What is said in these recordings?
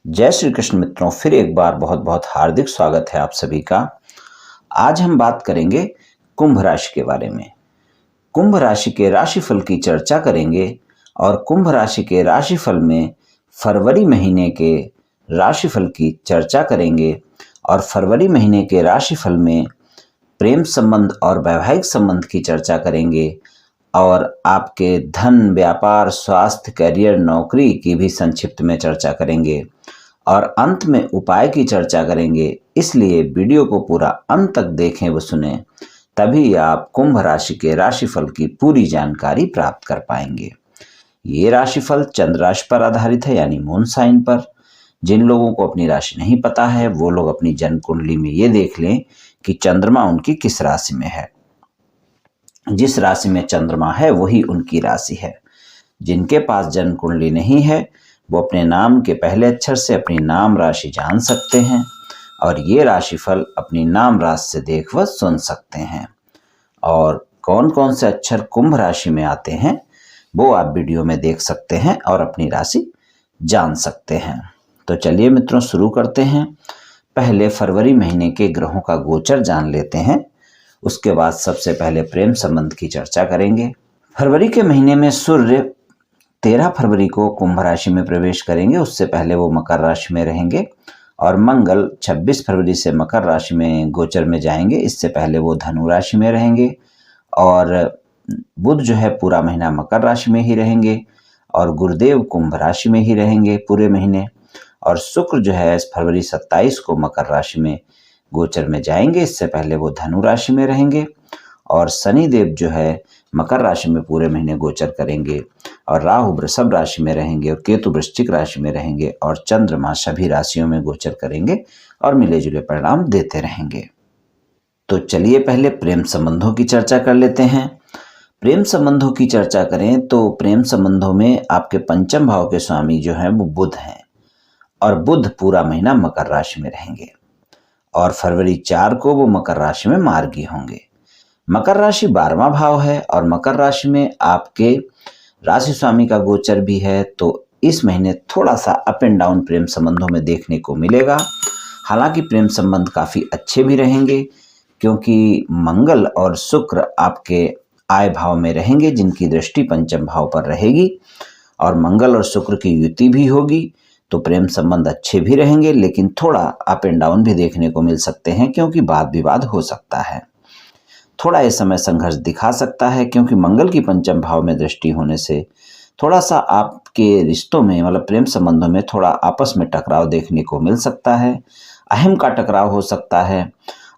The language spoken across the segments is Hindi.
जय श्री कृष्ण मित्रों, फिर एक बार बहुत बहुत हार्दिक स्वागत है आप सभी का। आज हम बात करेंगे कुंभ राशि के बारे में। कुंभ राशि के राशिफल की चर्चा करेंगे और कुंभ राशि के राशिफल में फरवरी महीने के राशिफल की चर्चा करेंगे और फरवरी महीने के राशिफल में प्रेम संबंध और वैवाहिक संबंध की चर्चा करेंगे और आपके धन, व्यापार, स्वास्थ्य, करियर, नौकरी की भी संक्षिप्त में चर्चा करेंगे और अंत में उपाय की चर्चा करेंगे। इसलिए वीडियो को पूरा अंत तक देखें व सुने, तभी आप कुंभ राशि के राशिफल की पूरी जानकारी प्राप्त कर पाएंगे। ये राशिफल चंद्र राशि पर आधारित है, यानी मून साइन पर। जिन लोगों को अपनी राशि नहीं पता है वो लोग अपनी जन्म कुंडली में ये देख लें कि चंद्रमा उनकी किस राशि में है। जिस राशि में चंद्रमा है वही उनकी राशि है। जिनके पास जन्म कुंडली नहीं है वो अपने नाम के पहले अक्षर से अपनी नाम राशि जान सकते हैं और ये राशिफल अपनी नाम राशि से देख व सुन सकते हैं। और कौन कौन से अक्षर कुंभ राशि में आते हैं वो आप वीडियो में देख सकते हैं और अपनी राशि जान सकते हैं। तो चलिए मित्रों, शुरू करते हैं। पहले फरवरी महीने के ग्रहों का गोचर जान लेते हैं, उसके बाद सबसे पहले प्रेम संबंध की चर्चा करेंगे। फरवरी के महीने में सूर्य 13 फरवरी को कुंभ राशि में प्रवेश करेंगे। उससे पहले वो मकर राशि में रहेंगे और मंगल 26 फरवरी से मकर राशि में गोचर में जाएंगे। इससे पहले वो धनु राशि में रहेंगे और बुध जो है पूरा महीना मकर राशि में ही रहेंगे और गुरुदेव कुंभ राशि में ही रहेंगे पूरे महीने। और शुक्र जो है फरवरी 27 को मकर राशि में गोचर में जाएंगे। इससे पहले वो धनु राशि में रहेंगे और शनिदेव जो है मकर राशि में पूरे महीने गोचर करेंगे और राहु वृषभ राशि में रहेंगे और केतु वृश्चिक राशि में रहेंगे और चंद्रमा सभी राशियों में गोचर करेंगे और मिले जुले परिणाम देते रहेंगे। तो चलिए पहले प्रेम संबंधों की चर्चा कर लेते हैं। प्रेम संबंधों की चर्चा करें तो प्रेम संबंधों में आपके पंचम भाव के स्वामी जो हैं वो बुध हैं और बुध पूरा महीना मकर राशि में रहेंगे और फरवरी 4 को वो मकर राशि में मार्गी होंगे। मकर राशि 12वां भाव है और मकर राशि में आपके राशि स्वामी का गोचर भी है, तो इस महीने थोड़ा सा अप एंड डाउन प्रेम संबंधों में देखने को मिलेगा। हालांकि प्रेम संबंध काफ़ी अच्छे भी रहेंगे क्योंकि मंगल और शुक्र आपके आय भाव में रहेंगे, जिनकी दृष्टि पंचम भाव पर रहेगी और मंगल और शुक्र की युति भी होगी, तो प्रेम संबंध अच्छे भी रहेंगे। लेकिन थोड़ा अप एंड डाउन भी देखने को मिल सकते हैं क्योंकि वाद विवाद हो सकता है। थोड़ा ये समय संघर्ष दिखा सकता है क्योंकि मंगल की पंचम भाव में दृष्टि होने से थोड़ा सा आपके रिश्तों में मतलब प्रेम संबंधों में थोड़ा आपस में टकराव देखने को मिल सकता है। अहम का टकराव हो सकता है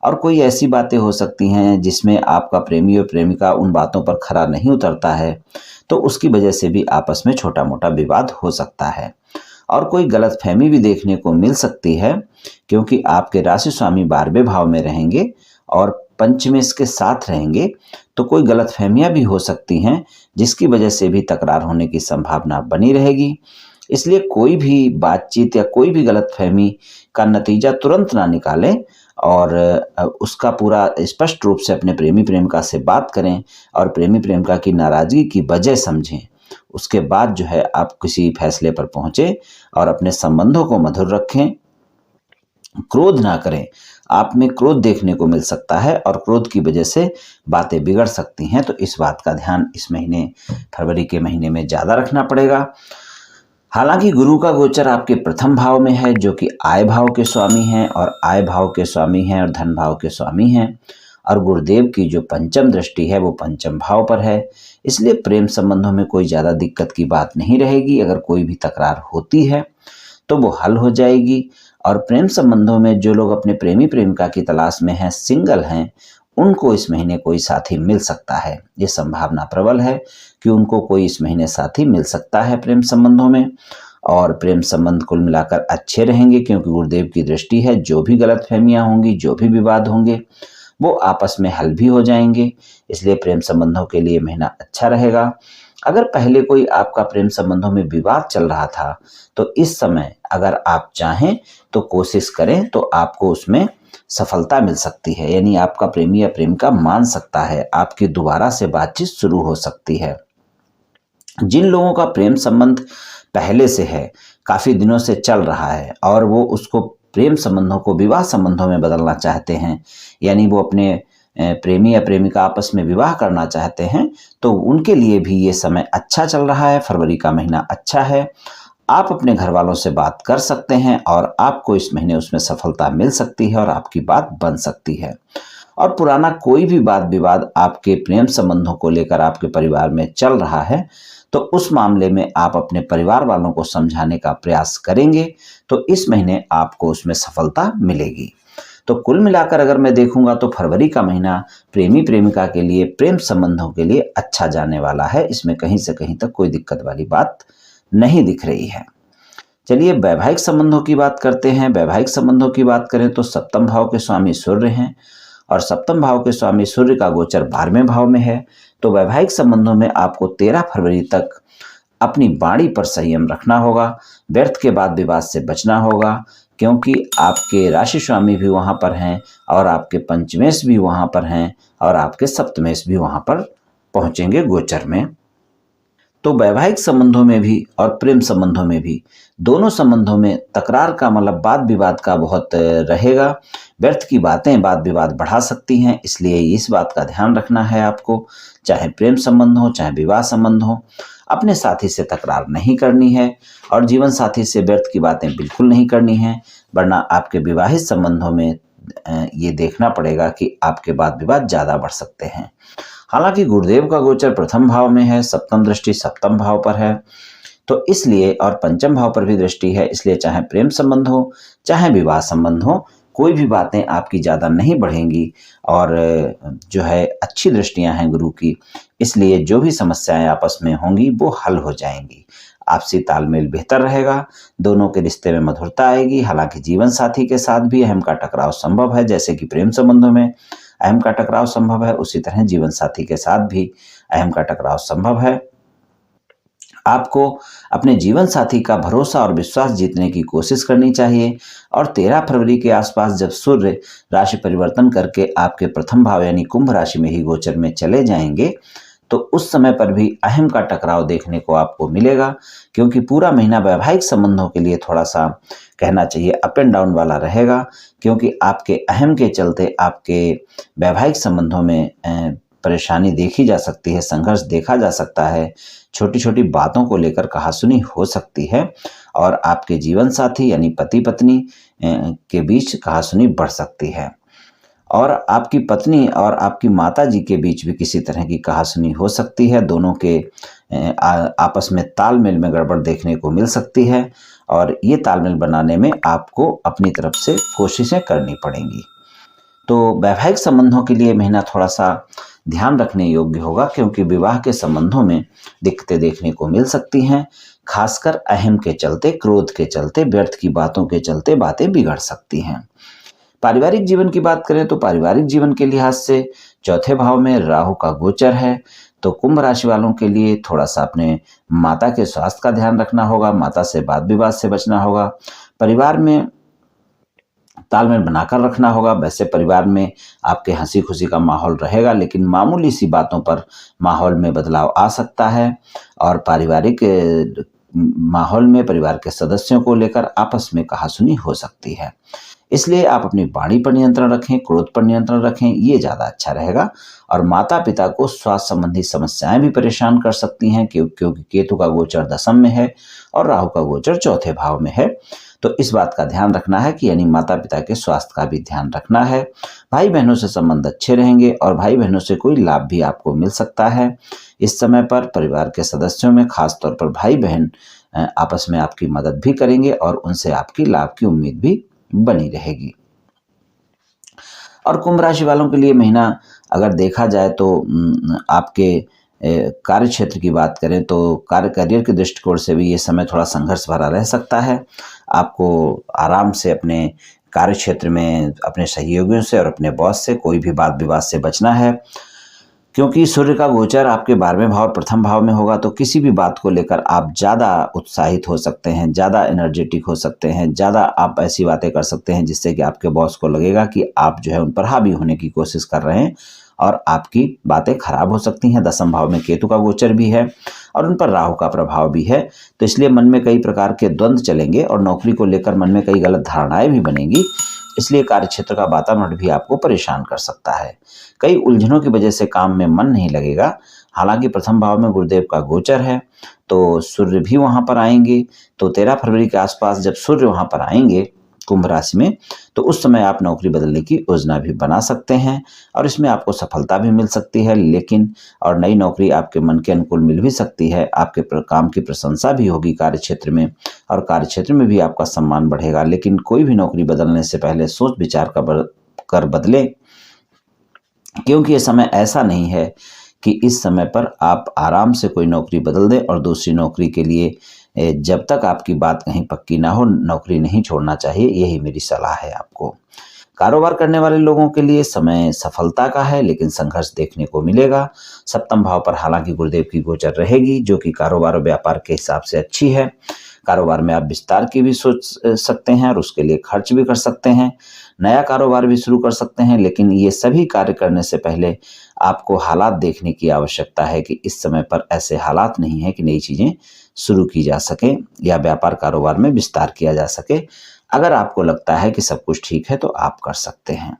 और कोई ऐसी बातें हो सकती हैं जिसमें आपका प्रेमी और प्रेमिका उन बातों पर खरा नहीं उतरता है, तो उसकी वजह से भी आपस में छोटा मोटा विवाद हो सकता है और कोई गलतफहमी भी देखने को मिल सकती है क्योंकि आपके राशि स्वामी 12वें भाव में रहेंगे और पंचमें इसके साथ रहेंगे, तो कोई गलतफहमियां भी हो सकती हैं जिसकी वजह से भी तकरार होने की संभावना बनी रहेगी। इसलिए कोई भी बातचीत या कोई भी गलतफहमी का नतीजा तुरंत ना निकालें और उसका पूरा स्पष्ट रूप से अपने प्रेमी प्रेमिका से बात करें और प्रेमी प्रेमिका की नाराजगी की वजह समझें। उसके बाद जो है आप किसी फैसले पर पहुंचे और अपने संबंधों को मधुर रखें। क्रोध ना करें, आप में क्रोध देखने को मिल सकता है और क्रोध की वजह से बातें बिगड़ सकती हैं, तो इस बात का ध्यान इस महीने फरवरी के महीने में ज़्यादा रखना पड़ेगा। हालांकि गुरु का गोचर आपके प्रथम भाव में है जो कि आय भाव के स्वामी हैं और आय भाव के स्वामी हैं और धन भाव के स्वामी हैं और गुरुदेव की जो पंचम दृष्टि है वो पंचम भाव पर है। इसलिए प्रेम संबंधों में कोई ज़्यादा दिक्कत की बात नहीं रहेगी। अगर कोई भी तकरार होती है तो वो हल हो जाएगी और प्रेम संबंधों में जो लोग अपने प्रेमी प्रेमिका की तलाश में हैं, सिंगल हैं, उनको इस महीने कोई साथी मिल सकता है। ये संभावना प्रबल है कि उनको कोई इस महीने साथी मिल सकता है प्रेम संबंधों में और प्रेम संबंध कुल मिलाकर अच्छे रहेंगे क्योंकि गुरुदेव की दृष्टि है। जो भी गलतफहमियां होंगी, जो भी विवाद होंगे, वो आपस में हल भी हो जाएंगे। इसलिए प्रेम संबंधों के लिए महीना अच्छा रहेगा। अगर पहले कोई आपका प्रेम संबंधों में विवाद चल रहा था तो इस समय अगर आप चाहें तो कोशिश करें तो आपको उसमें सफलता मिल सकती है, यानी आपका प्रेमी या प्रेमिका मान सकता है, आपकी दोबारा से बातचीत शुरू हो सकती है। जिन लोगों का प्रेम संबंध पहले से है, काफ़ी दिनों से चल रहा है और वो उसको प्रेम संबंधों को विवाह संबंधों में बदलना चाहते हैं, यानी वो अपने प्रेमी या प्रेमिका आपस में विवाह करना चाहते हैं, तो उनके लिए भी ये समय अच्छा चल रहा है। फरवरी का महीना अच्छा है। आप अपने घर वालों से बात कर सकते हैं और आपको इस महीने उसमें सफलता मिल सकती है और आपकी बात बन सकती है। और पुराना कोई भी वाद विवाद आपके प्रेम संबंधों को लेकर आपके परिवार में चल रहा है, तो उस मामले में आप अपने परिवार वालों को समझाने का प्रयास करेंगे तो इस महीने आपको उसमें सफलता मिलेगी। तो कुल मिलाकर अगर मैं देखूंगा तो फरवरी का महीना प्रेमी प्रेमिका के लिए, प्रेम संबंधों के लिए अच्छा जाने वाला है। इसमें कहीं से कहीं तक कोई दिक्कत वाली बात नहीं दिख रही है। चलिए वैवाहिक संबंधों की बात करते हैं। वैवाहिक संबंधों की बात करें तो सप्तम भाव के स्वामी सूर्य हैं और सप्तम भाव के स्वामी सूर्य का गोचर 12वें भाव में है। तो वैवाहिक संबंधों में आपको 13 फरवरी तक अपनी वाणी पर संयम रखना होगा। व्यर्थ के वाद विवाद से बचना होगा, क्योंकि आपके राशि स्वामी भी वहां पर हैं और आपके पंचमेश भी वहां पर हैं और आपके सप्तमेश भी वहां पर पहुंचेंगे गोचर में। तो वैवाहिक संबंधों में भी और प्रेम संबंधों में भी, दोनों संबंधों में तकरार का मतलब वाद विवाद का बहुत रहेगा। व्यर्थ की बातें वाद विवाद बढ़ा सकती हैं, इसलिए इस बात का ध्यान रखना है आपको। चाहे प्रेम संबंध हो चाहे विवाह संबंध हो, अपने साथी से तकरार नहीं करनी है और जीवन साथी से व्यर्थ की बातें बिल्कुल नहीं करनी है, वरना आपके विवाहित संबंधों में ये देखना पड़ेगा कि आपके वाद विवाद ज़्यादा बढ़ सकते हैं। हालांकि गुरुदेव का गोचर प्रथम भाव में है, सप्तम दृष्टि सप्तम भाव पर है, तो इसलिए और पंचम भाव पर भी दृष्टि है, इसलिए चाहे प्रेम संबंध हो चाहे विवाह संबंध हो, कोई भी बातें आपकी ज़्यादा नहीं बढ़ेंगी और जो है अच्छी दृष्टियां हैं गुरु की, इसलिए जो भी समस्याएं आपस में होंगी वो हल हो जाएंगी। आपसी तालमेल बेहतर रहेगा, दोनों के रिश्ते में मधुरता आएगी। हालांकि जीवन साथी के साथ भी अहम का टकराव संभव है, जैसे कि प्रेम संबंधों में अहम का टकराव संभव है, उसी तरह जीवन साथी के साथ भी अहम का टकराव संभव है। आपको अपने जीवन साथी का भरोसा और विश्वास जीतने की कोशिश करनी चाहिए और 13 फरवरी के आसपास जब सूर्य राशि परिवर्तन करके आपके प्रथम भाव यानी कुंभ राशि में ही गोचर में चले जाएंगे, तो उस समय पर भी अहम का टकराव देखने को आपको मिलेगा, क्योंकि पूरा महीना वैवाहिक संबंधों के लिए थोड़ा सा कहना चाहिए अप एंड डाउन वाला रहेगा, क्योंकि आपके अहम के चलते आपके वैवाहिक संबंधों में परेशानी देखी जा सकती है, संघर्ष देखा जा सकता है, छोटी छोटी बातों को लेकर कहासुनी हो सकती है और आपके जीवन साथी यानी पति पत्नी के बीच कहासुनी बढ़ सकती है और आपकी पत्नी और आपकी माता जी के बीच भी किसी तरह की कहासुनी हो सकती है। दोनों के आपस में तालमेल में गड़बड़ देखने को मिल सकती है और ये तालमेल बनाने में आपको अपनी तरफ से कोशिशें करनी पड़ेंगी। तो वैवाहिक संबंधों के लिए महीना थोड़ा सा ध्यान रखने योग्य होगा, क्योंकि विवाह के संबंधों में दिक्कतें देखने को मिल सकती हैं, खासकर अहम के चलते, क्रोध के चलते, व्यर्थ की बातों के चलते बातें बिगड़ सकती हैं। पारिवारिक जीवन की बात करें तो पारिवारिक जीवन के लिहाज से चौथे भाव में राहु का गोचर है, तो कुंभ राशि वालों के लिए थोड़ा सा अपने माता के स्वास्थ्य का ध्यान रखना होगा, माता से वाद विवाद से बचना होगा, परिवार में तालमेल बनाकर रखना होगा। वैसे परिवार में आपके हंसी खुशी का माहौल रहेगा, लेकिन मामूली सी बातों पर माहौल में बदलाव आ सकता है और पारिवारिक माहौल में परिवार के सदस्यों को लेकर आपस में कहासुनी हो सकती है। इसलिए आप अपनी वाणी पर नियंत्रण रखें, क्रोध पर नियंत्रण रखें, ये ज़्यादा अच्छा रहेगा। और माता पिता को स्वास्थ्य संबंधी समस्याएं भी परेशान कर सकती हैं, क्योंकि केतु का गोचर दशम में है और राहु का गोचर चौथे भाव में है। तो इस बात का ध्यान रखना है कि यानी माता पिता के स्वास्थ्य का भी ध्यान रखना है। भाई बहनों से संबंध अच्छे रहेंगे और भाई बहनों से कोई लाभ भी आपको मिल सकता है। इस समय पर परिवार के सदस्यों में खास तौर पर भाई बहन आपस में आपकी मदद भी करेंगे और उनसे आपकी लाभ की उम्मीद भी बनी रहेगी। और कुंभ राशि वालों के लिए महीना अगर देखा जाए तो आपके कार्य क्षेत्र की बात करें तो करियर के दृष्टिकोण से भी ये समय थोड़ा संघर्ष भरा रह सकता है। आपको आराम से अपने कार्य क्षेत्र में अपने सहयोगियों से और अपने बॉस से कोई भी वाद विवाद से बचना है, क्योंकि सूर्य का गोचर आपके 12वें भाव प्रथम भाव में होगा, तो किसी भी बात को लेकर आप ज़्यादा उत्साहित हो सकते हैं, ज़्यादा एनर्जेटिक हो सकते हैं, ज़्यादा आप ऐसी बातें कर सकते हैं जिससे कि आपके बॉस को लगेगा कि आप जो है उन पर हावी होने की कोशिश कर रहे हैं और आपकी बातें खराब हो सकती हैं। दसम भाव में केतु का गोचर भी है और उन पर राहु का प्रभाव भी है, तो इसलिए मन में कई प्रकार के द्वंद्व चलेंगे और नौकरी को लेकर मन में कई गलत धारणाएं भी बनेंगी। इसलिए कार्यक्षेत्र का वातावरण भी आपको परेशान कर सकता है। कई उलझनों की वजह से काम में मन नहीं लगेगा। हालांकि प्रथम भाव में गुरुदेव का गोचर है, तो सूर्य भी वहां पर आएंगे। तो 13 फरवरी के आसपास जब सूर्य वहां पर आएंगे कुंभ राशि में, तो उस समय आप नौकरी बदलने की योजना भी बना सकते हैं और इसमें आपको सफलता भी मिल सकती है। लेकिन और नई नौकरी आपके मन के अनुकूल मिल भी सकती है। आपके काम की प्रशंसा भी होगी कार्यक्षेत्र में और कार्यक्षेत्र में भी आपका सम्मान बढ़ेगा। लेकिन कोई भी नौकरी बदलने से पहले सोच विचार कर बदले, क्योंकि ये समय ऐसा नहीं है कि इस समय पर आप आराम से कोई नौकरी बदल दें और दूसरी नौकरी के लिए जब तक आपकी बात कहीं पक्की ना हो नौकरी नहीं छोड़ना चाहिए। यही मेरी सलाह है आपको। कारोबार करने वाले लोगों के लिए समय सफलता का है, लेकिन संघर्ष देखने को मिलेगा। सप्तम भाव पर हालांकि गुरुदेव की गोचर रहेगी, जो कि कारोबार और व्यापार के हिसाब से अच्छी है। कारोबार में आप विस्तार की भी सोच सकते हैं और उसके लिए खर्च भी कर सकते हैं। नया कारोबार भी शुरू कर सकते हैं, लेकिन ये सभी कार्य करने से पहले आपको हालात देखने की आवश्यकता है कि इस समय पर ऐसे हालात नहीं है कि नई चीजें शुरू की जा सके या व्यापार कारोबार में विस्तार किया जा सके। अगर आपको लगता है कि सब कुछ ठीक है तो आप कर सकते हैं।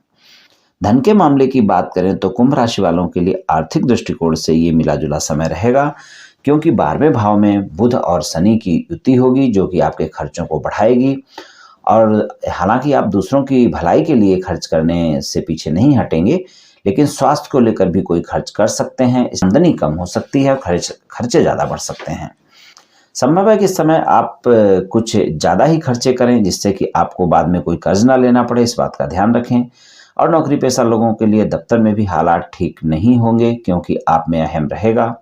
धन के मामले की बात करें तो कुंभ राशि वालों के लिए आर्थिक दृष्टिकोण से ये मिला जुला समय रहेगा, क्योंकि 12वें भाव में बुध और शनि की युति होगी, जो कि आपके खर्चों को बढ़ाएगी। और हालांकि आप दूसरों की भलाई के लिए खर्च करने से पीछे नहीं हटेंगे, लेकिन स्वास्थ्य को लेकर भी कोई खर्च कर सकते हैं। आमदनी कम हो सकती है और खर्चे ज़्यादा बढ़ सकते हैं। संभव है कि इस समय आप कुछ ज़्यादा ही खर्चे करें, जिससे कि आपको बाद में कोई कर्ज ना लेना पड़े, इस बात का ध्यान रखें। और नौकरी पेशा लोगों के लिए दफ्तर में भी हालात ठीक नहीं होंगे, क्योंकि आप में अहम रहेगा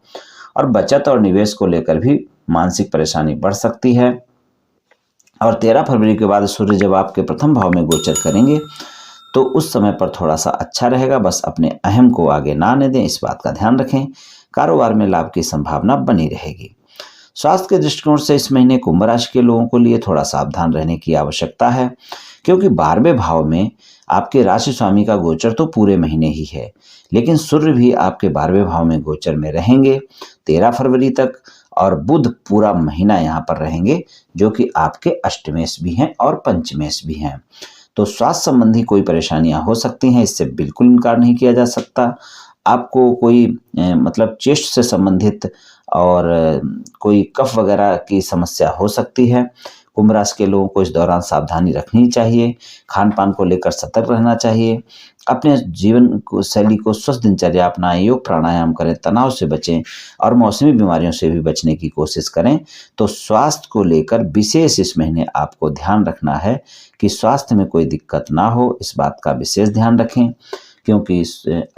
और बचत और निवेश को लेकर भी मानसिक परेशानी बढ़ सकती है। और 13 फरवरी के बाद सूर्य जब आपके प्रथम भाव में गोचर करेंगे तो उस समय पर थोड़ा सा अच्छा रहेगा। बस अपने अहम को आगे ना आने दें, इस बात का ध्यान रखें। कारोबार में लाभ की संभावना बनी रहेगी। स्वास्थ्य के दृष्टिकोण से इस महीने कुंभ राशि के लोगों के लिए थोड़ा सावधान रहने की आवश्यकता है, क्योंकि 12वें भाव में आपके राशि स्वामी का गोचर तो पूरे महीने ही है, लेकिन सूर्य भी आपके 12वें भाव में गोचर में रहेंगे 13 फरवरी तक और बुध पूरा महीना यहाँ पर रहेंगे, जो कि आपके अष्टमेश भी हैं और पंचमेश भी हैं। तो स्वास्थ्य संबंधी कोई परेशानियां हो सकती हैं, इससे बिल्कुल इनकार नहीं किया जा सकता। आपको कोई मतलब चेस्ट से संबंधित और कोई कफ वगैरह की समस्या हो सकती है। कुंभ राशि के लोगों को इस दौरान सावधानी रखनी चाहिए, खान पान को लेकर सतर्क रहना चाहिए, अपने जीवन को शैली को स्वस्थ दिनचर्या अपनाएं, योग प्राणायाम करें, तनाव से बचें और मौसमी बीमारियों से भी बचने की कोशिश करें। तो स्वास्थ्य को लेकर विशेष इस महीने आपको ध्यान रखना है कि स्वास्थ्य में कोई दिक्कत ना हो, इस बात का विशेष ध्यान रखें, क्योंकि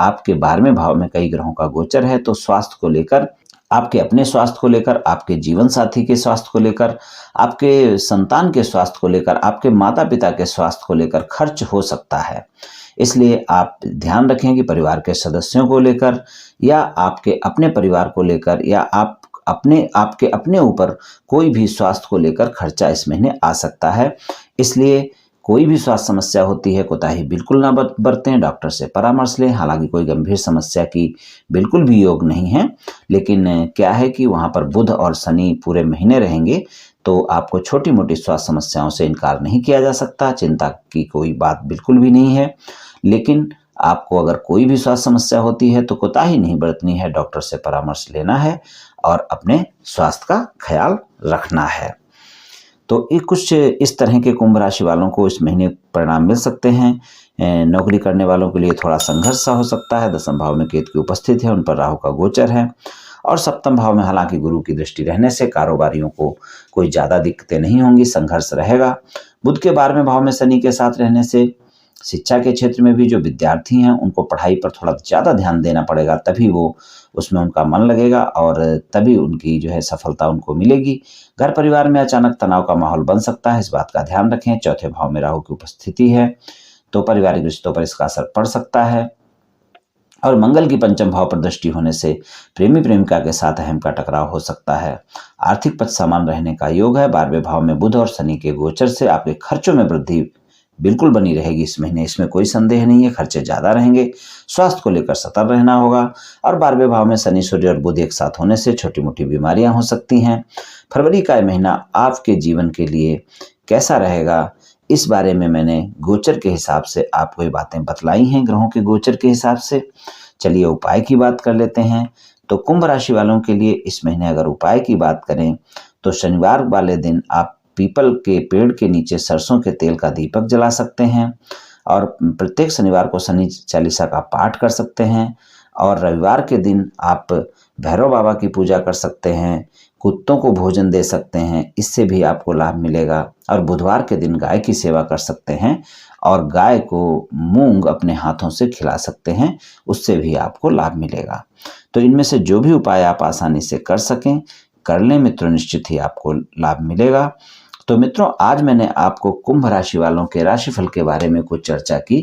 आपके 12वें भाव में कई ग्रहों का गोचर है। तो स्वास्थ्य को लेकर, आपके अपने स्वास्थ्य को लेकर, आपके जीवन साथी के स्वास्थ्य को लेकर, आपके संतान के स्वास्थ्य को लेकर, आपके माता पिता के स्वास्थ्य को लेकर खर्च हो सकता है। इसलिए आप ध्यान रखें कि परिवार के सदस्यों को लेकर या आपके अपने परिवार को लेकर या आपके अपने ऊपर कोई भी स्वास्थ्य को लेकर खर्चा इस महीने आ सकता है। इसलिए कोई भी स्वास्थ्य समस्या होती है, कोताही बिल्कुल ना बरतें, डॉक्टर से परामर्श लें। हालांकि कोई गंभीर समस्या की बिल्कुल भी योग नहीं है, लेकिन क्या है कि वहां पर बुध और शनि पूरे महीने रहेंगे, तो आपको छोटी मोटी स्वास्थ्य समस्याओं से इनकार नहीं किया जा सकता। चिंता की कोई बात बिल्कुल भी नहीं है, लेकिन आपको अगर कोई भी स्वास्थ्य समस्या होती है तो कोताही नहीं बरतनी है, डॉक्टर से परामर्श लेना है और अपने स्वास्थ्य का ख्याल रखना है। तो ये कुछ इस तरह के कुंभ राशि वालों को इस महीने परिणाम मिल सकते हैं। नौकरी करने वालों के लिए थोड़ा संघर्ष सा हो सकता है। दसम भाव में केतु की उपस्थिति है, उन पर राहु का गोचर है और सप्तम भाव में हालांकि गुरु की दृष्टि रहने से कारोबारियों को कोई ज़्यादा दिक्कतें नहीं होंगी, संघर्ष रहेगा। बुध के 12वें भाव में शनि के साथ रहने से शिक्षा के क्षेत्र में भी जो विद्यार्थी हैं उनको पढ़ाई पर थोड़ा ज़्यादा ध्यान देना पड़ेगा, तभी वो उसमें उनका मन लगेगा और तभी उनकी जो है सफलता उनको मिलेगी। घर परिवार में अचानक तनाव का माहौल बन सकता है, इस बात का ध्यान रखें। चौथे भाव में राहु की उपस्थिति है, तो पारिवारिक रिश्तों पर इसका असर पड़ सकता है। और मंगल की पंचम भाव पर दृष्टि होने से प्रेमी प्रेमिका के साथ अहम का टकराव हो सकता है। आर्थिक पक्ष समान रहने का योग है। 12वें भाव में बुध और शनि के गोचर से आपके खर्चों में वृद्धि बिल्कुल बनी रहेगी इस महीने, इसमें कोई संदेह नहीं है। खर्चे ज़्यादा रहेंगे, स्वास्थ्य को लेकर सतर्क रहना होगा। और 12वें भाव में शनि, सूर्य और बुध एक साथ होने से छोटी मोटी बीमारियां हो सकती हैं। फरवरी का महीना आपके जीवन के लिए कैसा रहेगा, इस बारे में मैंने गोचर के हिसाब से आपको ये बातें बतलाई हैं, ग्रहों के गोचर के हिसाब से। चलिए उपाय की बात कर लेते हैं। तो कुंभ राशि वालों के लिए इस महीने अगर उपाय की बात करें तो शनिवार वाले दिन आप पीपल के पेड़ के नीचे सरसों के तेल का दीपक जला सकते हैं और प्रत्येक शनिवार को शनि चालीसा का पाठ कर सकते हैं। और रविवार के दिन आप भैरव बाबा की पूजा कर सकते हैं, कुत्तों को भोजन दे सकते हैं, इससे भी आपको लाभ मिलेगा। और बुधवार के दिन गाय की सेवा कर सकते हैं और गाय को मूंग अपने हाथों से खिला सकते हैं, उससे भी आपको लाभ मिलेगा। तो इनमें से जो भी उपाय आप आसानी से कर सकें कर लें मित्रों, निश्चित ही आपको लाभ मिलेगा। तो मित्रों, आज मैंने आपको कुंभ राशि वालों के राशिफल के बारे में कुछ चर्चा की।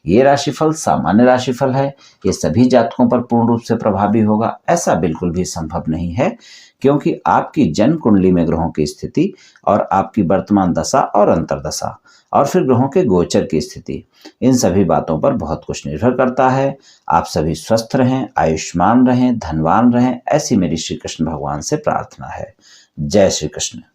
ये राशिफल सामान्य राशिफल है, ये सभी जातकों पर पूर्ण रूप से प्रभावी होगा ऐसा बिल्कुल भी संभव नहीं है, क्योंकि आपकी जन्म कुंडली में ग्रहों की स्थिति और आपकी वर्तमान दशा और अंतर्दशा और फिर ग्रहों के गोचर की स्थिति, इन सभी बातों पर बहुत कुछ निर्भर करता है। आप सभी स्वस्थ रहें, आयुष्मान रहें, धनवान रहें, ऐसी मेरी श्री कृष्ण भगवान से प्रार्थना है। जय श्री कृष्ण।